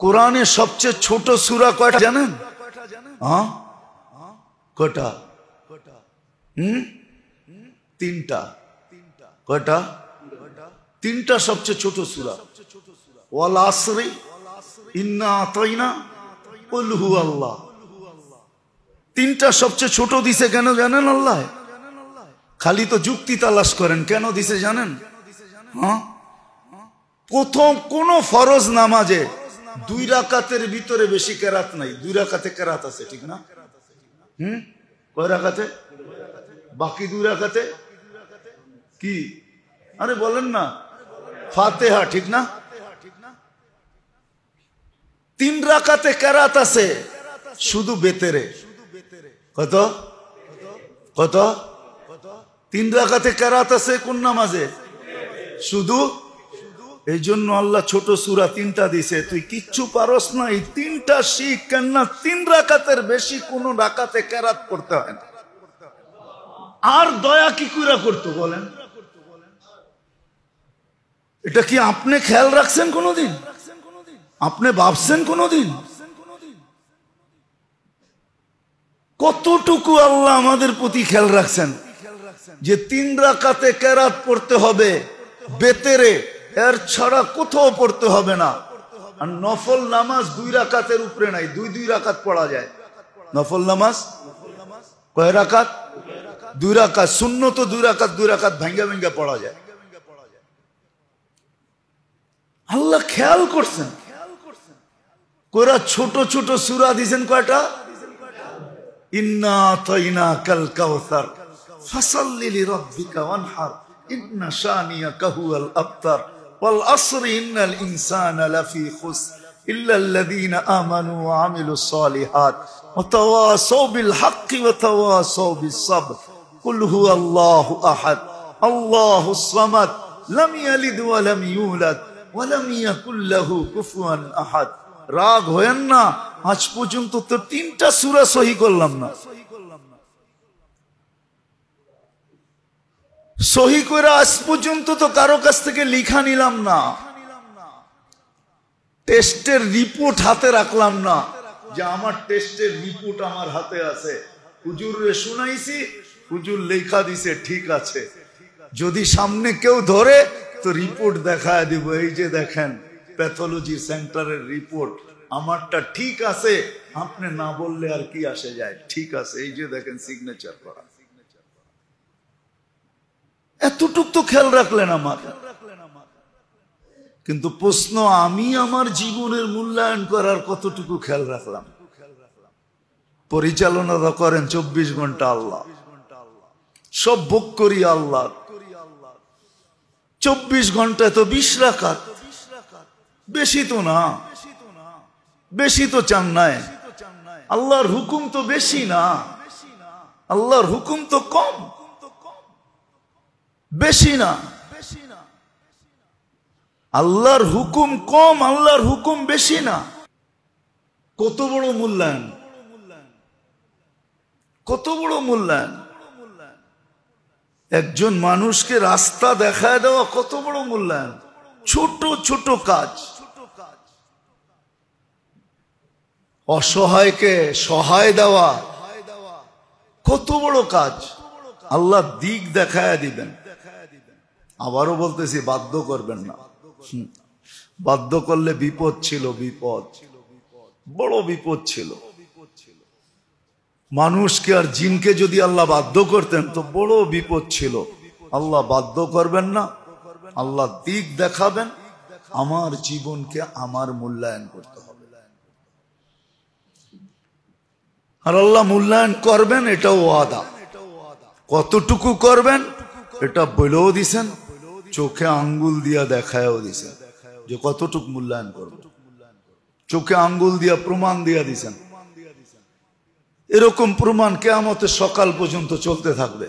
কোরআনে সবচেয়ে ছোট সূরা কয়টা জানেন? হ্যাঁ, কয়টা? তিনটা। কয়টা? তিনটা সবচেয়ে ছোট সূরা। ওয়াল আসরি, ইন্না আতাইনা, কুল হুয়াল্লাহ। তিনটা সবচেয়ে ছোট দিছে কেন জানেন? আল্লাহ খালি তো যুক্তি তালাশ করেন, কেন দিছে জানেন? হ্যাঁ, প্রথম কোন ফরজ নামাজে 2 রাকাতের ভিতরে বেশি কেরাত নাই। 2 রাকাতে কেরাত আছে, ঠিক না? কয় রাকাতে? বাকি 2 রাকাতে কি? আরে বলেন না, ফাতিহা, ঠিক না? 3 রাকাতে কেরাত আছে শুধু বেতেরে। কত কত? 3 রাকাতে কেরাত আছে কোন নামাজে? শুধু। এই জন্য আল্লাহ ছোট সূরা 3টা দিছে। তুই কিচ্ছু পারস না, এই 3টা শিখ, কেননা 3 রাকাতের বেশি কোন রাকাতে কেরাত পড়তে হয় না। আর দয়া কি কইরা করতো বলেন? এটা কি আপনি খেয়াল রাখছেন কোনদিন? আপনি ভাবছেন কোনদিন কতটুকু আল্লাহ আমাদের প্রতি খেয়াল রাখছেন যে 3 রাকাতে কেরাত পড়তে হবে বেতেরে, এর ছাড়া কোথাও পড়তে হবে না। আর নফল নামাজ 2 রাকাতের উপরে নাই, 2 রাকাত পড়া যায়। নফল নামাজ কয় রাকাত? 2 রাকাত। সুন্নত 2 রাকাত, 2 রাকাত ভাঙ্গা ভাঙ্গা পড়া যায়। আল্লাহ খেয়াল করছেন। কোরা ছোট ছোট সূরা দিয়েছেন কয়টা? ইন্না আতাইনাকাল কাউসার ফাসাল্লি লিরাব্বিকা ওয়ানহার ইন্না শানিয়াকা হুয়াল আবতার ওয়াল আসরি ইন্নাল ইনসানা লাফি খুসর ইল্লাল্লাযীনা আমানু ওয়া আমিলুস সালিহাত ওয়া তাওয়াসাউ বিল হাক্কি ওয়া তাওয়াসাউ বিস সাবর কুল হুয়াল্লাহু আহাদ আল্লাহুস সামাদ লাম ইয়ালিদ ওয়া লাম ইউলাদ ওয়া লাম ইয়াকুল লাহু কুফুয়ান আহাদ। রাগ হয়েন না, আজ পর্যন্ত তো 3টা সূরা সহি করলাম না। সহি করে আজ পর্যন্ত তো কারো কাছ থেকে লিখা নিলাম না, টেস্টের রিপোর্ট হাতে রাখলাম না যে আমার টেস্টের রিপোর্ট আমার হাতে আছে। হুজুরে শুনাইছি, হুজুর লেখা দিছে, ঠিক আছে। যদি সামনে কেউ ধরে তো রিপোর্ট দেখায় দিব, এই যে দেখেন প্যাথোলজি সেন্টারের রিপোর্ট, আমারটা ঠিক আছে। আপনি না বললে আর কি আসে যায়, ঠিক আছে, এই যে দেখেন সিগনেচার করা। এতটুক তো খেয়াল রাখলেন আমার। কিন্তু প্রশ্ন, আমি আমার জীবনের মূল্যায়ন করার কতটুকু খেয়াল রাখলাম? পরিচালনা তো করেন 24 ঘন্টা আল্লাহ, সব ভোগ করি আল্লাহ। 24 ঘন্টায় তো 20 রাকাত, বেশি তো না, বেশি তো চান নাই। আল্লাহর হুকুম তো বেশি না, আল্লাহর হুকুম তো কম, বেশি না। আল্লাহর হুকুম কম, আল্লাহর হুকুম বেশি না। কত বড় মূল্যায়ন, কত বড় মূল্যায়ন। একজন মানুষকে রাস্তা দেখায় দেওয়া কত বড় মূল্যায়ন। ছোট ছোট কাজ, অসহায়কে সহায় দেওয়া কত বড় কাজ। আল্লাহ দিক দেখায় দিবেন। আবারও বলতেছি, বাধ্য করবেন না। বাধ্য করলে বিপদ ছিল, বিপদ, বড় বিপদ ছিল। মানুষকে আর জিনকে যদি আল্লাহ বাধ্য করতেন তো বড় বিপদ ছিল। আল্লাহ বাধ্য করবেন না, আল্লাহ দিক দেখাবেন। আমার জীবনকে আমার মূল্যায়ন করতে হবে, আর আল্লাহ মূল্যায়ন করবেন, এটাও ওয়াদা। কতটুকু করবেন এটা বলেও দিছেন, চোখে আঙ্গুল দিয়া দেখায়ও দিছেন যে কতটুকু মূল্যায়ন করবে। চোখে আঙ্গুল দিয়া প্রমাণ দিয়া দিছেন। এরকম প্রমাণ কিয়ামতের সকাল পর্যন্ত চলতে থাকবে।